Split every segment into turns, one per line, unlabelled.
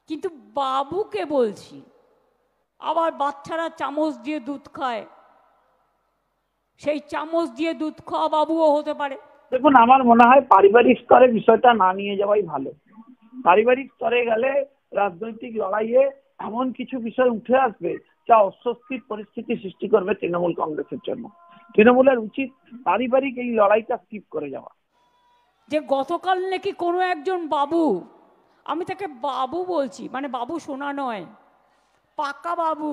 কিন্তু বাবুকে বলছি, আবার বাচ্চারা চামচ দিয়ে দুধ খায়, সেই চামচ দিয়ে দুধ খাওয়া বাবুও হতে পারে।
দেখুন, আমার মনে হয় পারিবারিক স্তরে বিষয়টা না নিয়ে যাওয়াই ভালো। পারিবারিক স্তরে গেলে রাজনৈতিক লড়াইয়ে এমন কিছু বিষয় উঠে আসবে যা অস্বস্তির পরিস্থিতি সৃষ্টি করবে তৃণমূল কংগ্রেসের জন্য। তৃণমূলের উচিত পারিবারিক এই লড়াইটা স্কিপ করে যাওয়া।
যে গতকাল নাকি কোনো একজন বাবু, আমি তাকে বাবু বলছি, মানে বাবু শোনা নয়, পাকা বাবু,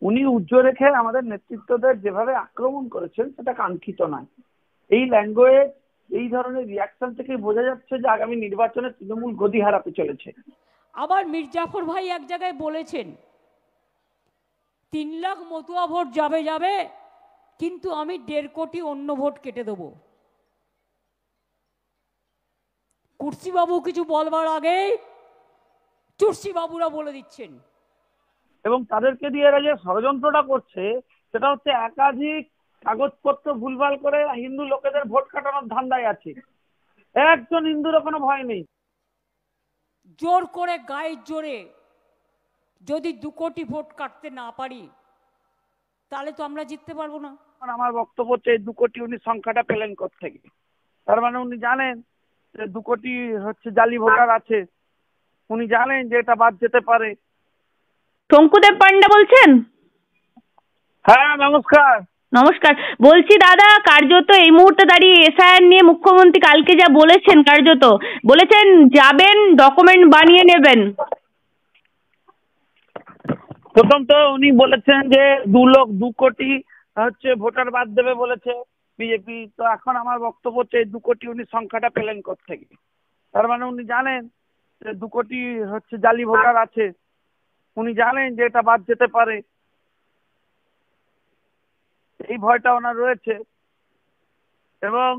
উনি উজ্জ্বল রেখে আমাদের নেতৃত্বদের যেভাবে আক্রমণ করেছেন সেটা কাঙ্ক্ষিত নয়। এই ল্যাঙ্গুয়েজ, এই ধরনের রিয়াকশন থেকে বোঝা যাচ্ছে যে আগামী নির্বাচনে তৃণমূল গদি হারাতে চলেছে।
আবার মির্জাফর ভাই এক জায়গায় বলেছেন 3 লাখ মতুয়া ভোট যাবে যাবে, কিন্তু আমি 1.5 কোটি অন্য ভোট কেটে দেবো। কুর্সি বাবু কিছু বলবার আগেই চুরসি বাবুরা বলে দিচ্ছেন।
এবং তাদেরকে দিয়ে এরা যে ষড়যন্ত্রটা করছে সেটা হচ্ছে একাধিক কাগজপত্র ভুলভাল করে হিন্দু লোকেদের ভোট কাটানোর ধান্দায় আছে। একজন হিন্দুরও কোনো ভয় নেই।
জোর করে গায়ের জোরে যদি 2 কোটি ভোট কাটতে না পারি তাহলে তো আমরা জিততে পারবো না।
আমার বক্তব্য হচ্ছে 2 কোটি উনি সংখ্যাটা পেলেন কোত্থেকে? তার মানে উনি জানেন যে 2 কোটি হচ্ছে জালি ভোটার আছে, উনি জানেন যে এটা বাদ যেতে পারে।
শঙ্কুদেব পান্ডা বলছেন?
হ্যাঁ, নমস্কার।
নমস্কার। বলছি দাদা, কার্যত এই মুহূর্তে দাঁড়িয়ে এসআইআর নিয়ে মুখ্যমন্ত্রী কালকে যা বলেছেন, কার্যত বলেছেন যাবেন ডকুমেন্ট বানিয়ে নেবেন।
প্রথম তো উনি বলেছেন যে 2 কোটি হচ্ছে ভোটার বাদ দেবে বলেছে বিজেপি। তো এখন আমার বক্তব্য হচ্ছে 2 কোটি উনি সংখ্যাটা পেলেন কোত্থেকে? তার মানে উনি জানেন যে 2 কোটি হচ্ছে জালি ভোটার আছে, উনি জানেন যে এটা বাদ যেতে পারে। এই ভয়টা ওনার রয়েছে। এবং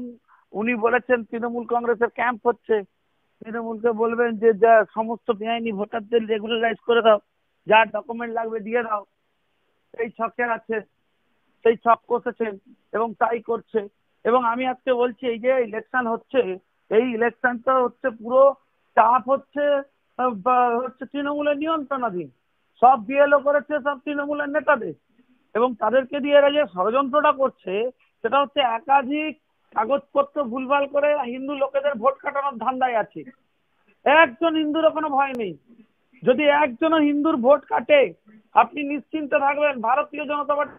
উনি বলেছেন তৃণমূল কংগ্রেসের ক্যাম্প হচ্ছে, তৃণমূলকে বলবেন যে যা সমস্ত বেআইনি ভোটারদের রেগুলারাইজ করে দাও, যা ডকুমেন্ট লাগবে দিয়ে দাও। এই ছকে আছে, সেই ছক কষেছেন এবং তাই করছে। এবং আমি আজকে বলছি এই যে ইলেকশন হচ্ছে, এই ইলেকশনটা হচ্ছে পুরো চাপ হচ্ছে হচ্ছে তৃণমূলের নিয়ন্ত্রণাধীন। সব বিএলও করেছে সব তৃণমূলের নেতাদের। এবং তাদেরকে দিয়ে এরা যে ষড়যন্ত্রটা করছে সেটা হচ্ছে একাধিক কাগজপত্র ভুলভাল করে হিন্দু লোকেদের ভোট কাটানোর ধান্দায় আছে। একজন হিন্দুরও কোনো ভয় নেই। যদি একজনও হিন্দুর ভোট কাটে আপনি নিশ্চিন্তে থাকবেন ভারতীয় জনতা পার্টি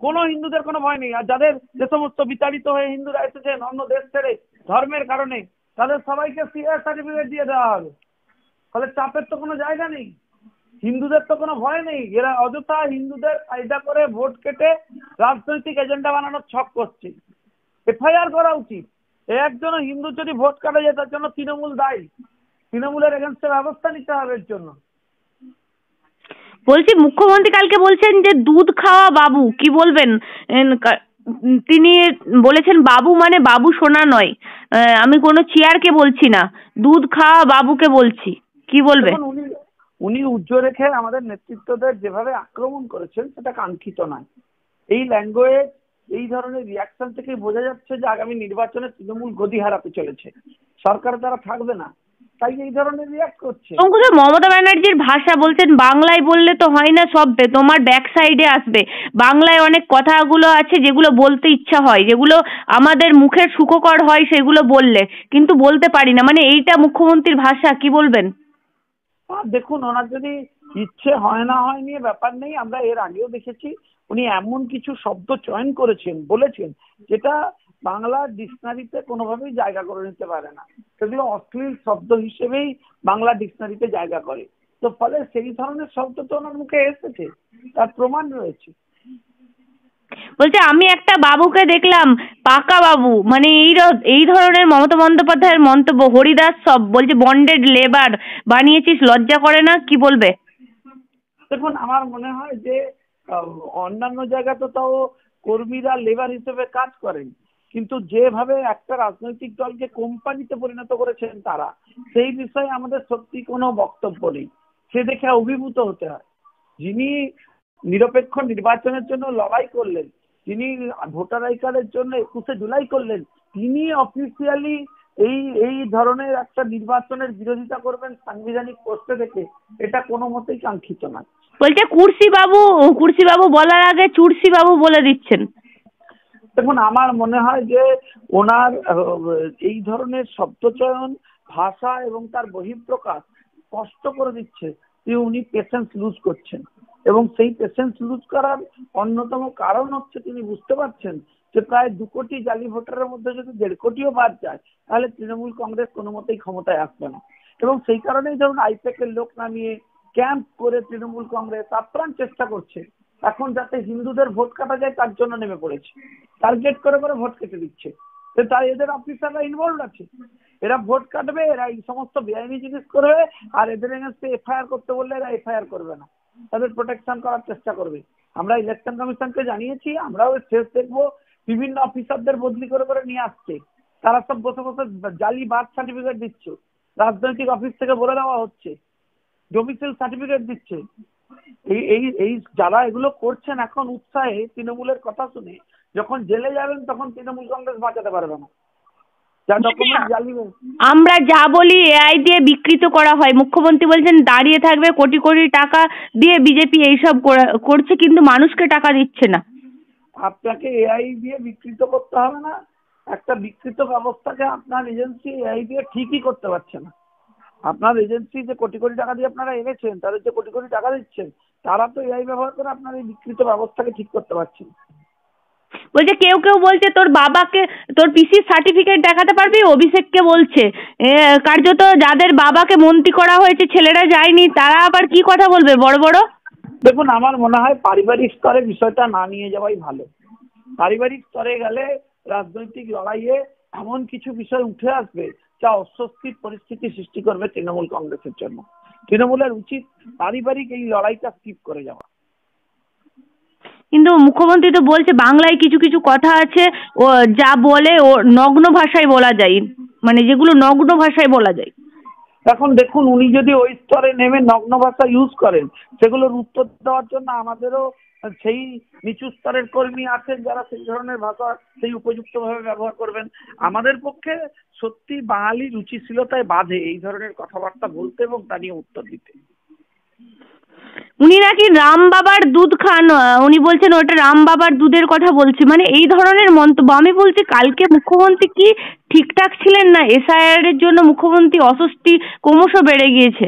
কোনো হিন্দুদের কোনো ভয় নেই। আর যাদের যে সমস্ত বিতাড়িত হয়ে হিন্দুরা এসেছেন অন্য দেশ ছেড়ে ধর্মের কারণে, তাদের সবাইকে সিএ সার্টিফিকেট দিয়ে দেওয়া হবে। ফলে চাপের তো কোনো জায়গা নেই, হিন্দুদের তো কোনো ভয় নেই। এরা অযথা হিন্দুদের ফায়দা করে ভোট কেটে রাজনৈতিক এজেন্ডা বানানোর ছক করছে। এফআইআর করা উচিত। একজন হিন্দু যদি ভোট কাটা যায় তার জন্য তৃণমূল দায়ী, তৃণমূলের এগেন্স্টে ব্যবস্থা নিতে হবে এর জন্য।
বলছি মুখ্যমন্ত্রী কালকে বলছেন যে দুধ খাওয়া বাবু, কি বলবেন? তিনি বলেছেন বাবু মানে বাবু সোনা নয়, আমি কোনো চেয়ারকে বলছি না, দুধ খাওয়া বাবুকে বলছি, কি বলবে?
উনি উনি উজ্জ্বল রেখে আমাদের নেতৃত্বদের যেভাবে আক্রমণ করেছেন সেটা কাঙ্ক্ষিত নয়। এই ল্যাঙ্গুয়েজ, এই ধরনের রিয়াকশন থেকে বোঝা যাচ্ছে যে আগামী নির্বাচনে তৃণমূল গদি হারাতে চলেছে, সরকার তারা থাকবে না, তাই এই ধরনের রিয়াক্ট করছে।
মমতা ব্যানার্জির ভাষা বলছেন বাংলায় বললে তো হয় না, সব তোমার ব্যাক সাইডে আসবে। বাংলায় অনেক কথাগুলো আছে যেগুলো বলতে ইচ্ছা হয়, যেগুলো আমাদের মুখের সুখকর হয় সেগুলো বললে, কিন্তু বলতে পারি না, মানে এইটা মুখ্যমন্ত্রীর ভাষা, কি বলবেন?
দেখুন, ওনার যদি ইচ্ছে হয় না হয় নিয়ে ব্যাপার নেই। আমরা এর আগেও দেখেছি উনি এমন কিছু শব্দ চয়ন করেছেন, বলেছেন যেটা বাংলার ডিকশনারিতে কোনোভাবেই জায়গা করে নিতে পারে না। সেগুলো অশ্লীল শব্দ হিসেবেই বাংলা ডিকশনারিতে জায়গা করে। তো ফলে সেই ধরনের শব্দ তো ওনার মুখে এসেছে, তার প্রমাণ রয়েছে।
বলছে আমি একটা বাবুকে দেখলাম পাকা বাবু, মানে এই ধরনের মমতা বন্দ্যোপাধ্যায়ের মন্তব্য। হরিদাস সব বলছে বন্ডেড লেবার বানিয়েছিস, লজ্জা করে না, কি বলবে?
দেখুন, আমার মনে হয় যে অন্যান্য জায়গা তো তাও কর্মীরা লেবার হিসেবে কাজ করেন, কিন্তু যেভাবে একটা রাজনৈতিক দলকে কোম্পানিতে পরিণত করেছেন তারা, সেই বিষয়ে আমাদের সত্যি কোনো বক্তব্য নেই। সে দেখে অভিভূত হতে হয়। যিনি নিরপেক্ষ নির্বাচনের জন্য লড়াই করলেন, যিনি ভোটার আই কার্ডের জন্য 21শে জুলাই করলেন, তিনি অফিসিয়ালি এই এই ধরনের একটা নির্বাচনের বিরোধিতা করবেন সাংবিধানিক পোস্টে থেকে, এটা কোনো মতেই কাঙ্ক্ষিত নয়।
বলছে কুর্সি বাবু বলার আগে চুরসি বাবু বলে দিচ্ছেন।
দেখুন, আমার মনে হয় যে ওনার এই ধরনের শব্দচয়ন, ভাষা এবং তার বহিঃপ্রকাশ স্পষ্ট করে দিচ্ছে যে উনি পেশেন্স লুজ করছেন, এবং সেই পেশেন্স লুজ করার অন্যতম কারণ হচ্ছে তিনি বুঝতে পারছেন যে প্রায় 2 কোটি জালি ভোটারের মধ্যে যদি 1.5 কোটিও বাদ যায় তাহলে তৃণমূল কংগ্রেস কোনো মতেই ক্ষমতায় আসবে না। এবং সেই কারণেই ধরুন আইপ্যাকের লোক নামিয়ে ক্যাম্প করে তৃণমূল কংগ্রেস আপ্রাণ চেষ্টা করছে এখন যাতে হিন্দুদের ভোট কাটা যায় তার জন্য নেমে পড়েছে, টার্গেট করে করে ভোট কেটে দিচ্ছে। তাই এদের অফিসাররা ইনভলভ আছে, এরা ভোট কাটবে, এরা এই সমস্ত বেআইনি জিনিস করবে, আর এদের এগেন্স্টে এফআইআর করতে বললে এরা এফআইআর করবে না, তাদের প্রোটেকশন করার চেষ্টা করবে। আমরা ইলেকশন কমিশনকে জানিয়েছি, আমরাও শেষ দেখবো বিভিন্ন অফিসারদের বদলি করে করে নিয়ে আসছে, তারা সব বসে বসে জালি বার্থ সার্টিফিকেট দিচ্ছে, রাজনৈতিক অফিস থেকে বলে দেওয়া হচ্ছে, ডোমিসাইল সার্টিফিকেট দিচ্ছে। এই যারা এগুলো করছেন এখন উৎসাহে তৃণমূলের কথা শুনে যখন জেলে যাবেন তখন তৃণমূল কংগ্রেস বাঁচাতে পারবে না।
আমরা যা বলি এআই দিয়ে বিকৃত করা হয়। মুখ্যমন্ত্রী বলছেন দাঁড়িয়ে থাকবে, কোটি কোটি টাকা দিয়ে বিজেপি এইসব করছে, কিন্তু মানুষকে টাকা দিচ্ছে না।
আপনাকে এআই দিয়ে বিকৃত করতে হবে না, একটা বিকৃত ব্যবস্থাকে আপনার এজেন্সি এআই দিয়ে ঠিকই করতে পারছে না। আপনার এজেন্সি যে কোটি কোটি টাকা দিয়ে আপনারা এনেছেন, তাদের যে কোটি কোটি টাকা দিচ্ছেন, তারা তো এআই ব্যবহার করে আপনার এই বিকৃত ব্যবস্থাকে ঠিক করতে পারছেন।
বলছে কেউ বলছে তোর বাবাকে, তোর পিসির সার্টিফিকেট দেখাতে পারবি, অভিষেককে বলছে। কার্যত যাদের বাবাকে মন্ত্রী করা হয়েছে ছেলেরা যায়নি, তারা আবার কি কথা বলবে বড় বড়।
দেখুন, আমার মনে হয় পারিবারিক স্তরে বিষয়টা না নিয়ে যাওয়াই ভালো। পারিবারিক স্তরে গেলে রাজনৈতিক লড়াইয়ে এমন কিছু বিষয় উঠে আসবে যা অস্বস্তির পরিস্থিতি সৃষ্টি করবে তৃণমূল কংগ্রেসের জন্য। তৃণমূলের উচিত পারিবারিক এই লড়াইটা স্কিপ করে যাওয়া।
কিন্তু মুখ্যমন্ত্রী তো বলছে বাংলায় কিছু কিছু কথা আছে ও যা বলে ও নগ্ন ভাষায় বলা যায়, মানে যেগুলো নগ্ন ভাষায় বলা যায়।
এখন দেখুন, উনি যদি ওই স্তরে নেমে নগ্ন ভাষা ইউজ করেন, সেগুলোর উত্তর দেওয়ার জন্য আমাদেরও সেই নিচু স্তরের কর্মী আছেন যারা সেই ধরনের ভাষা সেই উপযুক্ত ভাবে ব্যবহার করবেন। আমাদের পক্ষে সত্যি বাঙালি রুচিশীলতায় বাধে এই ধরনের কথাবার্তা বলতে এবং তা নিয়ে উত্তর দিতে।
উনি নাকি রাম বাবার দুধ খান, উনি বলছেন ওটা রাম বাবার দুধের কথা বলছি, মানে এই ধরনের মন্তব্য। আমি বলছি কালকে মুখ্যমন্ত্রী কি ঠিকঠাক ছিলেন না? এসআইআর এর জন্য মুখ্যমন্ত্রী অস্বস্তি ক্রমশ বেড়ে গিয়েছে।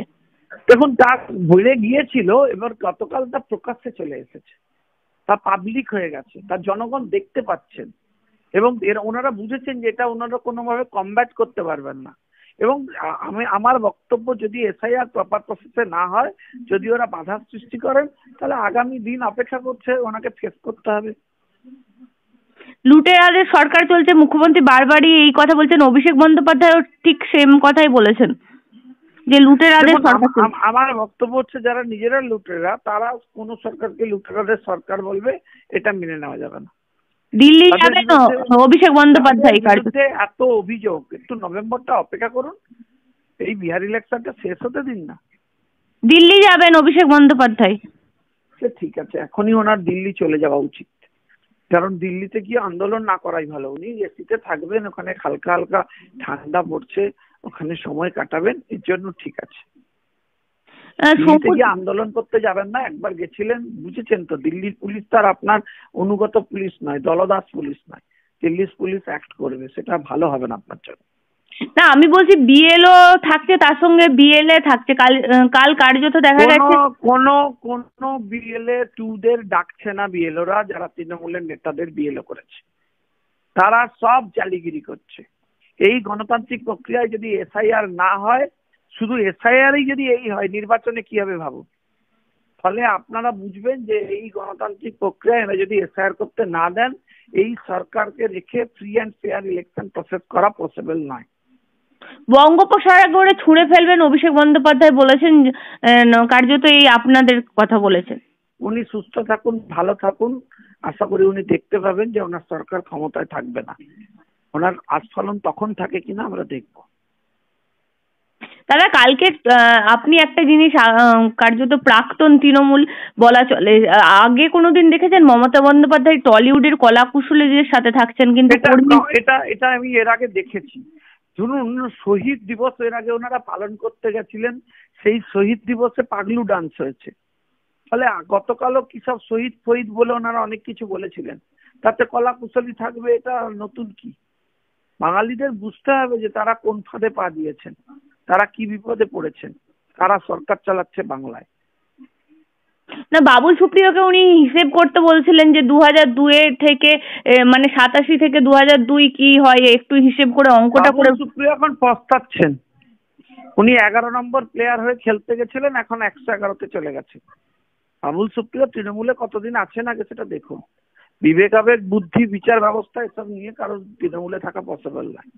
দেখুন, তা বেড়ে গিয়েছিল, এবার গতকাল তা প্রকাশ্যে চলে এসেছে, তা পাবলিক হয়ে গেছে, তার জনগণ দেখতে পাচ্ছেন, এবং ওনারা বুঝেছেন যে এটা ওনারা কোনোভাবে কমব্যাট করতে পারবেন না। এবং আমার বক্তব্য, যদি এসআইআর প্রপার প্রসেসে না হয়, যদি ওরা বাধা সৃষ্টি করেন, তাহলে আগামী দিন অপেক্ষা করছে, ওনাকে ফেস করতে হবে।
লুটেরাদের সরকার চলছে, মুখ্যমন্ত্রী বারবারই এই কথা বলছেন। অভিষেক বন্দ্যোপাধ্যায়ও ঠিক সেম কথাই বলেছেন যে লুটেরাদের সরকার।
আমার বক্তব্য হচ্ছে যারা নিজেরা লুটেরা, তারা কোন সরকারকে লুটেরাদের সরকার বলবে, এটা মেনে নেওয়া যাবে না।
দিল্লি যাবেন অভিষেক বন্দ্যোপাধ্যায়,
এত অভিযোগ, একটু নভেম্বরটা অপেক্ষা করুন, এই বিহার ইলেকশনটা শেষ হতে দিন না।
দিল্লি যাবেন অভিষেক বন্দ্যোপাধ্যায়।
সে ঠিক আছে, এখনই ওনার দিল্লি চলে যাওয়া উচিত, কারণ দিল্লিতে গিয়ে আন্দোলন না করাই ভালো। উনি এসিতে থাকবেন, ওখানে হালকা হালকা ঠান্ডা পড়ছে, ওখানে সময় কাটাবেন, এর জন্য ঠিক আছে। আন্দোলন করতে যাবেন না, একবার গেছিলেন, বুঝেছেন তো, দিল্লির পুলিশ তার আপনার অনুগত পুলিশ নয়, দলদাস পুলিশ নয়, দিল্লির পুলিশ অ্যাক্ট করবে, সেটা ভালো হবে না আপনার জন্য।
না, আমি বলছি বিএলও থাকছে, তার সঙ্গে বিএলএ থাকছে। কাল কার্যত দেখা গেছে
কোনো বিএলএ টুদের ডাকছে না বিএলওরা, যারা তৃণমূলের নেতাদের বিএলও করেছে তারা সব জালিগিরি করছে। এই গণতান্ত্রিক প্রক্রিয়ায় যদি এসআইআর না হয়, শুধু এসআইআরই যদি এই হয়, নির্বাচনে কি হবে ভাবুন। ফলে আপনারা বুঝবেন যে এই গণতান্ত্রিক প্রক্রিয়ায় এরা যদি এসআইআর করতে না দেন, এই সরকারকে রেখে free and fair election process করা পসিবল নয়।
বঙ্গোপসাগরে ছুঁড়ে ফেলবেন অভিষেক বন্দ্যোপাধ্যায় বলেছেন, কার্যত এই আপনাদের কথা বলেছেন।
উনি সুস্থ থাকুন, ভালো থাকুন, আশা করি উনি দেখতে পাবেন যে ওনার সরকার ক্ষমতায় থাকবে না। ওনার আস্ফলন তখন থাকে কিনা আমরা দেখব।
দাদা, কালকে আপনি একটা জিনিস কার্যত প্রাক্তন তৃণমূল বলা চলে, আগে কোনোদিন দেখেছেন মমতা বন্দ্যোপাধ্যায় টলিউডের কলা কুশলীদের সাথে থাকছেন? কিন্তু
এটা আমি এর আগে দেখেছি, শুনুন, শহীদ দিবস এর আগে ওনারা পালন করতে গেছিলেন, সেই শহীদ দিবসে পাগলু ডান্স হয়েছে। ফলে গতকালও কি সব শহীদ ফহিদ বলে ওনারা অনেক কিছু বলেছিলেন, তাতে কলা কুশলী থাকবে, এটা নতুন কি? বাঙালিদের বুঝতে হবে যে তারা কোন ফাঁদে পা দিয়েছেন, তারা কি বিপদে পড়েছেন, কারা সরকার চালাচ্ছে বাংলায়।
না, বাবুল সুপ্রিয়কে উনি হিসেব করতে বলছিলেন যে 2002 থেকে মানে 87 থেকে 2002 কি হয় একটু হিসেব করে অঙ্কটা করে।
বাবুল সুপ্রিয় এখন পস্তাচ্ছেন, উনি 11 নম্বর প্লেয়ার হয়ে খেলতে গেছিলেন, এখন 111তে চলে গেছে। বাবুল সুপ্রিয় তৃণমূলে কতদিন আছেন আগে সেটা দেখুন। বিবেক আবেগ বুদ্ধি বিচার ব্যবস্থা এসব নিয়ে কারোর তৃণমূলে থাকা পসিবল নয়।